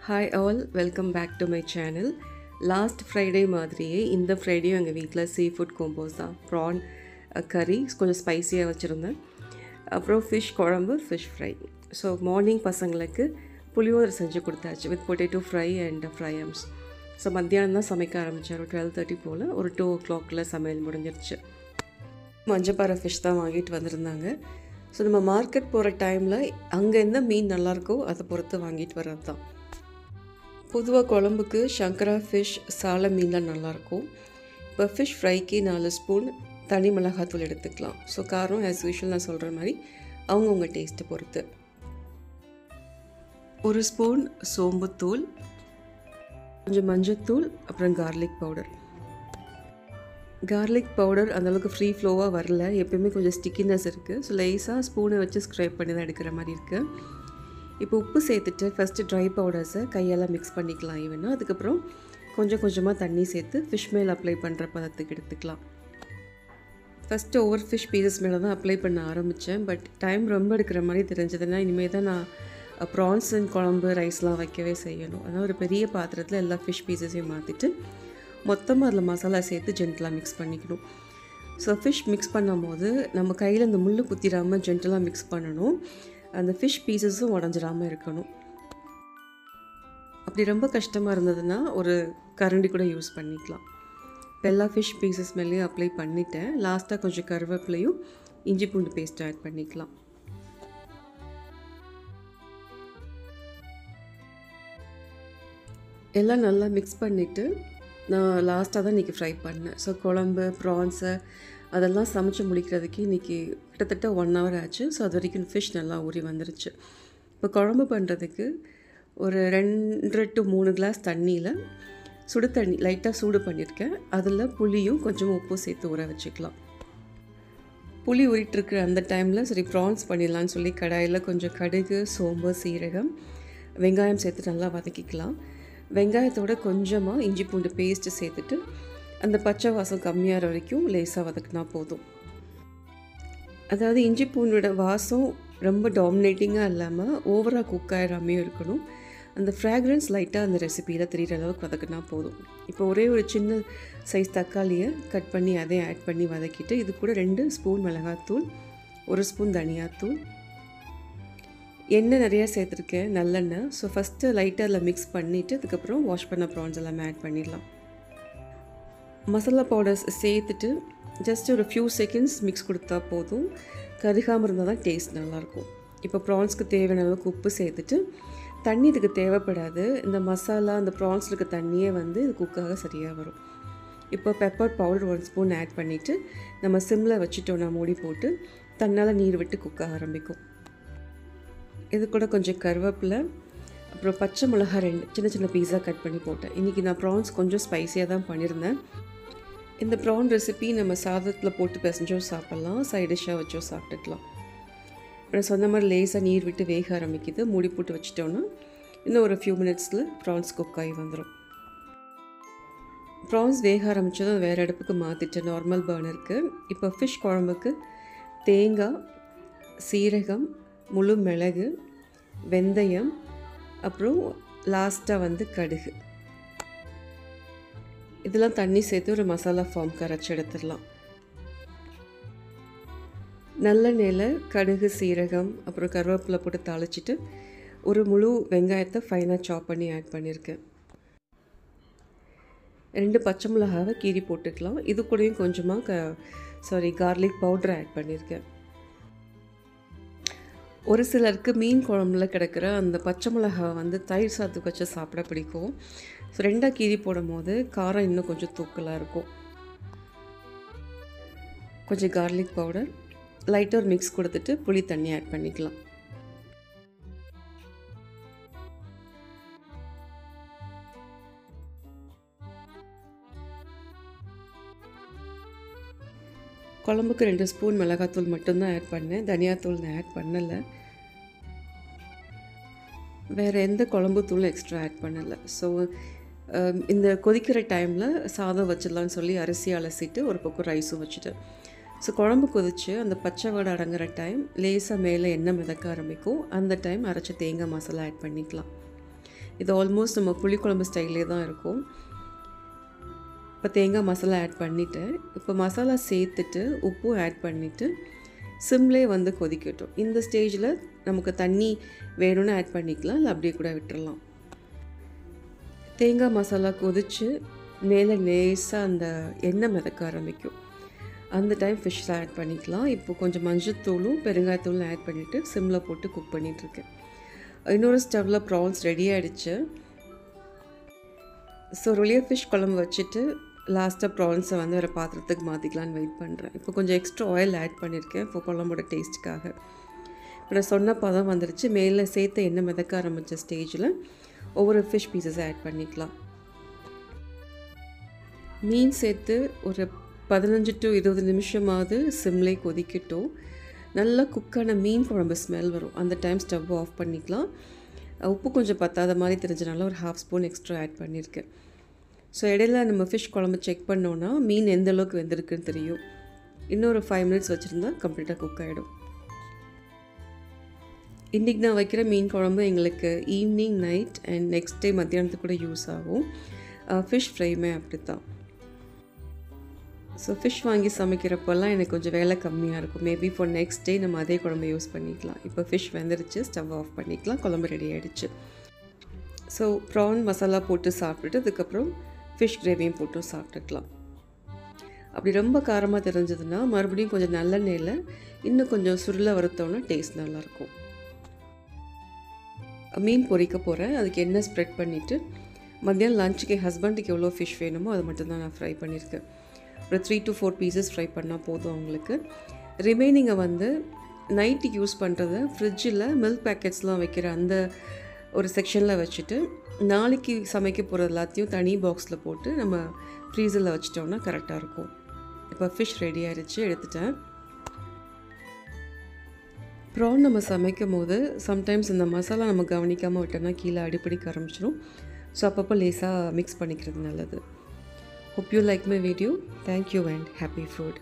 Hi all, welcome back to my channel. Last Friday மாதிரியே இந்த ஃப்ரைடேயும் எங்கள் வீட்டில் சீ ஃபுட் கோம்போஸ் தான். ப்ரான் கறி கொஞ்சம் ஸ்பைஸியாக வச்சுருந்தேன். அப்புறம் ஃபிஷ் குழம்பு, ஃபிஷ் ஃப்ரை. ஸோ மார்னிங் பசங்களுக்கு புளியோதரை செஞ்சு கொடுத்தாச்சு with potato fry and fryums. So மத்தியானம் தான் சமைக்க ஆரம்பித்தார். ஒரு 12:30 போல், ஒரு 2 o'clock சமையல் முடிஞ்சிருச்சு. மஞ்சப்பாறை ஃபிஷ் தான் வாங்கிட்டு வந்திருந்தாங்க. ஸோ நம்ம மார்க்கெட் போகிற டைமில் அங்கே எந்த மீன் நல்லாயிருக்கோ அதை பொறுத்து வாங்கிட்டு வர்றது தான். பொதுவாக குழம்புக்கு சங்கரா ஃபிஷ், சால மீன்லாம் நல்லாயிருக்கும். இப்போ ஃபிஷ் ஃப்ரைக்கு 4 ஸ்பூன் தனி மிளகாத்தூள் எடுத்துக்கலாம். ஸோ காரம் ஆஸ் யூஷுவல் நான் சொல்கிற மாதிரி அவங்கவுங்க டேஸ்ட்டை பொறுத்து. 1 ஸ்பூன் சோம்புத்தூள், கொஞ்சம் மஞ்சத்தூள், அப்புறம் கார்லிக் பவுடர். கார்லிக் பவுடர் அந்தளவுக்கு ஃப்ரீ ஃப்ளோவாக வரல, எப்போயுமே கொஞ்சம் ஸ்டிக்கினஸ் இருக்குது. ஸோ லேஸாக ஸ்பூனை வச்சு ஸ்க்ரைப் பண்ணி தான் எடுக்கிற மாதிரி இருக்குது. இப்போ உப்பு சேர்த்துட்டு ஃபஸ்ட்டு ட்ரை பவுடர்ஸை கையெல்லாம் மிக்ஸ் பண்ணிக்கலாம் ஈவனாக. அதுக்கப்புறம் கொஞ்சம் கொஞ்சமாக தண்ணி சேர்த்து ஃபிஷ் மேல் அப்ளை பண்ணுற பதத்துக்கு எடுத்துக்கலாம். ஃபஸ்ட்டு ஒவ்வொரு ஃபிஷ் பீசஸ் மேலே தான் அப்ளை பண்ண ஆரம்பித்தேன். பட் டைம் ரொம்ப எடுக்கிற மாதிரி தெரிஞ்சதுன்னா இனிமேல் தான் நான் ப்ரான்ஸ் அண்ட் குழம்பு, ரைஸ்லாம் வைக்கவே செய்யணும். அதனால் ஒரு பெரிய பாத்திரத்தில் எல்லா ஃபிஷ் பீசஸையும் மாற்றிட்டு மொத்தமாக அதில் மசாலா சேர்த்து ஜென்டலாக மிக்ஸ் பண்ணிக்கணும். ஸோ ஃபிஷ் மிக்ஸ் பண்ணும் போது நம்ம கையில் இந்த முள் குத்திராமல் ஜென்டலாக மிக்ஸ் பண்ணணும். அந்த ஃபிஷ் பீசஸும் உடஞ்சிடாமல் இருக்கணும். அப்படி ரொம்ப கஷ்டமாக இருந்ததுன்னா ஒரு கரண்டி கூட யூஸ் பண்ணிக்கலாம். இப்போ எல்லா ஃபிஷ் பீசஸ் மேலேயும் அப்ளை பண்ணிவிட்டேன். லாஸ்ட்டாக கொஞ்சம் கருவேப்பிலையும் இஞ்சி பூண்டு பேஸ்ட் ஆட் பண்ணிக்கலாம். எல்லாம் நல்லா மிக்ஸ் பண்ணிவிட்டு நான் லாஸ்ட்டாக தான் இன்றைக்கி ஃப்ரை பண்ணேன். ஸோ குழம்பு, ப்ரான்ஸை அதெல்லாம் சமைச்சு முடிக்கிறதுக்கு இன்றைக்கி கிட்டத்தட்ட 1 hour ஆச்சு. ஸோ அது வரைக்கும் ஃபிஷ் நல்லா ஊறி வந்துருச்சு. இப்போ குழம்பு பண்ணுறதுக்கு ஒரு 2 to 3 கிளாஸ் தண்ணியில் சுடு தண்ணி லைட்டாக சூடு பண்ணியிருக்கேன். அதில் புளியும் கொஞ்சம் உப்பும் சேர்த்து ஊற வச்சுக்கலாம். புளி ஊறிட்டுருக்குற அந்த டைமில் சரி ப்ரான்ஸ் பண்ணிடலான்னு சொல்லி கடாயில் கொஞ்சம் கடுகு, சோம்பு, சீரகம், வெங்காயம் சேர்த்து நல்லா வதக்கிக்கலாம். வெங்காயத்தோட கொஞ்சமாக இஞ்சி பூண்டு பேஸ்ட்டு சேர்த்துட்டு அந்த பச்சை வாசம் கம்மியாகிற வரைக்கும் லேசாக வதக்கினா போதும். அதாவது இஞ்சி பூண்டோட வாசம் ரொம்ப டாமினேட்டிங்காக இல்லாமல் ஓவராக குக் ஆகிடாமையும் இருக்கணும். அந்த ஃப்ராக்ரன்ஸ் லைட்டாக அந்த ரெசிபியில் தெரிகிற அளவுக்கு வதக்கினா போதும். இப்போ ஒரே ஒரு சின்ன சைஸ் தக்காளியை கட் பண்ணி அதையும் ஆட் பண்ணி வதக்கிட்டு இது கூட 2 ஸ்பூன் மிளகாத்தூள், 1 ஸ்பூன் தனியாத்தூள், எண்ணெய் நிறையா சேர்த்துருக்கேன், நல்லெண்ணெய். ஸோ ஃபஸ்ட்டு லைட்டாக அதில் மிக்ஸ் பண்ணிவிட்டு அதுக்கப்புறம் வாஷ் பண்ண ப்ரான்ஸ் எல்லாமே ஆட் பண்ணிடலாம். மசாலா பவுடர்ஸ் சேர்த்துட்டு ஜஸ்ட் ஒரு ஃபியூ செகண்ட்ஸ் மிக்ஸ் கொடுத்தா போதும். கருகாமல் இருந்தால் தான் டேஸ்ட் நல்லாயிருக்கும். இப்போ ப்ரான்ஸ்க்கு தேவையான அளவுக்கு உப்பு சேர்த்துட்டு தண்ணி இதுக்கு தேவைப்படாது. இந்த மசாலா அந்த ப்ரான்ஸ் இருக்க தண்ணியே இது குக்காக சரியாக வரும். இப்போ பெப்பர் பவுடர் 1 ஸ்பூன் ஆட் பண்ணிவிட்டு நம்ம சிம்மில் வச்சுட்டோன்னா மூடி போட்டு தன்னால் நீர் விட்டு குக்க ஆரம்பிக்கும். இது கூட கொஞ்சம் கருவேப்பிலை, அப்புறம் பச்சை மிளகா 2 சின்ன சின்ன பீஸாக கட் பண்ணி போட்டேன். இன்றைக்கி நான் ப்ரான்ஸ் கொஞ்சம் ஸ்பைஸியாக தான் பண்ணியிருந்தேன். இந்த ப்ரான் ரெசிபி நம்ம சாதத்தில் போட்டு பிசைஞ்சோ சாப்பிட்லாம், சைட் டிஷ்ஷாக வச்சோ சாப்பிட்டுக்கலாம். அப்புறம் சொன்ன மாதிரி லேசாக நீர் விட்டு வேக ஆரம்பிக்குது. மூடி போட்டு வச்சிட்டோன்னா இன்னும் ஒரு ஃபியூ மினிட்ஸில் ப்ரான்ஸ் குக் ஆகி வந்துடும். ப்ரான்ஸ் வேக ஆரம்பித்ததும் வேறு அடுப்புக்கு மாற்றிட்டு நார்மல் பர்னருக்கு. இப்போ ஃபிஷ் குழம்புக்கு தேங்காய், சீரகம், முழு மிளகு, வெந்தயம், அப்புறம் லாஸ்ட்டாக கடுகு, இதெல்லாம் தண்ணி சேர்த்து ஒரு மசாலா ஃபார்ம் கரைச்சி எடுத்துடலாம். நல்லெண்ணெயில் கடுகு, சீரகம், அப்புறம் கருவேப்பிலை போட்டு தாளிச்சிட்டு ஒரு முழு வெங்காயத்தை ஃபைனாக சாப் பண்ணி ஆட் பண்ணியிருக்கேன். 2 பச்சை மிளகாவை கீறி போட்டுக்கலாம். இது கூடயும் கொஞ்சமாக கார்லிக் பவுடர் ஆட் பண்ணியிருக்கேன். ஒரு சிலருக்கு மீன் குழம்புல கிடக்கிற அந்த பச்சை மிளகாவை தயிர் சாத்துக்கு வச்சு சாப்பிட பிடிக்கும். ஸோ 2 கீரி போடும் போது காரம் இன்னும் கொஞ்சம் தூக்கலாக இருக்கும். கொஞ்சம் கார்லிக் பவுடர் லைட்டாக ஒரு மிக்ஸ் கொடுத்துட்டு புளி தண்ணி ஆட் பண்ணிக்கலாம். குழம்புக்கு 2 ஸ்பூன் மிளகாத்தூள் மட்டும்தான் ஆட் பண்ணேன், தனியாத்தூள் நான் ஆட் பண்ணலை. வேறு எந்த குழம்பு தூளும் எக்ஸ்ட்ரா ஆட் பண்ணலை. ஸோ இந்த கொதிக்கிற டைமில் சாதம் வச்சிடலான்னு சொல்லி அரிசி அலசிட்டு ஒரு பக்கம் ரைஸும் வச்சுட்டேன். ஸோ குழம்பு கொதித்து அந்த பச்சை வடை அடங்குற டைம் லேசாக மேலே எண்ணெய் மிதக்க ஆரம்பிக்கும். அந்த டைம் அரைச்ச தேங்காய் மசாலா ஆட் பண்ணிக்கலாம். இது ஆல்மோஸ்ட் நம்ம புளிக்குழம்பு ஸ்டைல்லே தான் இருக்கும். இப்போ தேங்காய் மசாலா ஆட் பண்ணிவிட்டேன். இப்போ மசாலா சேர்த்துட்டு உப்பும் ஆட் பண்ணிவிட்டு சிம்லே வந்து கொதிக்கட்டும். இந்த ஸ்டேஜில் நமக்கு தண்ணி வேணும்னு ஆட் பண்ணிக்கலாம், இல்லை அப்படியே கூட விட்டுடலாம். தேங்காய் மசாலா கொதித்து மேலே லேசாக அந்த எண்ணெய் மிதக்க ஆரம்பிக்கும். அந்த டைம் ஃபிஷ்ஷில் ஆட் பண்ணிக்கலாம். இப்போ கொஞ்சம் மஞ்சத்தூளும் பெருங்காயத்தூளும் ஆட் பண்ணிவிட்டு சிம்மில் போட்டு குக் பண்ணிகிட்ருக்கேன். இன்னொரு ஸ்டவ்வில் ப்ரான்ஸ் ரெடி ஆகிடுச்சு. ஸோ ரொலியா ஃபிஷ் குழம்பு வச்சுட்டு லாஸ்ட்டாக ப்ரான்ஸை வந்து வேறு பாத்திரத்துக்கு மாற்றிக்கலான்னு வெயிட் பண்ணுறேன். இப்போ கொஞ்சம் எக்ஸ்ட்ரா ஆயில் ஆட் பண்ணியிருக்கேன் இப்போ குழம்போட டேஸ்ட்டுக்காக. இப்போ நான் சொன்ன பதம் வந்துருச்சு. மேலே சேர்த்து எண்ணெய் மிதக்க ஆரம்பித்த ஸ்டேஜில் ஒவ்வொரு ஃபிஷ் பீசஸை ஆட் பண்ணிக்கலாம். மீன் சேர்த்து ஒரு 15 to 20 நிமிஷமாவது சிம்லே கொதிக்கட்டும். நல்லா குக்கான மீன் குழம்பு ஸ்மெல் வரும். அந்த டைம் ஸ்டவ் ஆஃப் பண்ணிக்கலாம். உப்பு கொஞ்சம் பத்தாத மாதிரி தெரிஞ்சனால ஒரு 1/2 ஸ்பூன் எக்ஸ்ட்ரா ஆட் பண்ணியிருக்கேன். ஸோ இடையில நம்ம ஃபிஷ் குழம்பு செக் பண்ணோன்னா மீன் எந்த அளவுக்கு வெந்திருக்குன்னு தெரியும். இன்னொரு 5 மினிட்ஸ் வச்சுருந்தா கம்ப்ளீட்டாக குக் ஆகிடும். இன்றைக்கி நான் வைக்கிற மீன் குழம்பு எங்களுக்கு evening, night and next day மத்தியானத்துக்கு கூட யூஸ் ஆகும். ஃபிஷ் ஃப்ரைமே அப்படி தான். ஸோ ஃபிஷ் வாங்கி சமைக்கிறப்பெல்லாம் எனக்கு கொஞ்சம் வேலை கம்மியாக இருக்கும். மேபி ஃபார் நெக்ஸ்ட் டே நம்ம அதே குழம்பு யூஸ் பண்ணிக்கலாம். இப்போ ஃபிஷ் வெந்துருச்சு, ஸ்டவ் ஆஃப் பண்ணிக்கலாம். குழம்பு ரெடி ஆகிடுச்சு. ஸோ ப்ரான் மசாலா போட்டு சாப்பிட்டுட்டு அதுக்கப்புறம் ஃபிஷ் கிரேவியும் போட்டு சாப்பிட்டுக்கலாம். அப்படி ரொம்ப காரமாக தெரிஞ்சதுன்னா மறுபடியும் கொஞ்சம் நல்லெண்ணெயில் இன்னும் கொஞ்சம் சுருளை வறுத்தோன்னா டேஸ்ட் நல்லாயிருக்கும். மீன் பொரிக்க போகிறேன். அதுக்கு எண்ணெய் ஸ்ப்ரெட் பண்ணிவிட்டு மத்தியானம் லஞ்சுக்கு ஹஸ்பண்டுக்கு எவ்வளோ ஃபிஷ் வேணுமோ அது மட்டும்தான் நான் ஃப்ரை பண்ணியிருக்கேன். ஒரு 3 to 4 பீசஸ் ஃப்ரை பண்ணால் போதும் அவங்களுக்கு. ரிமைனிங்கை வந்து நைட்டுக்கு யூஸ் பண்ணுறத ஃப்ரிட்ஜில் மில்க் பேக்கெட்ஸ்லாம் வைக்கிற அந்த ஒரு செக்ஷனில் வச்சுட்டு நாளைக்கு சமைக்க போகிற எல்லாத்தையும் தனி பாக்ஸில் போட்டு நம்ம ஃப்ரீசரில் வச்சிட்டோம்னா கரெக்டாக இருக்கும். இப்போ ஃபிஷ் ரெடி ஆகிடுச்சு, எடுத்துட்டேன். ப்ரான் நம்ம சமைக்கும் போது சம்டைம்ஸ் இந்த மசாலா நம்ம கவனிக்காமல் விட்டோம்னா கீழே அடிப்பிடிக்க ஆரம்பிச்சிடும். ஸோ அப்பப்போ லேசாக மிக்ஸ் பண்ணிக்கிறது நல்லது. Hope you like my video. Thank you and happy food.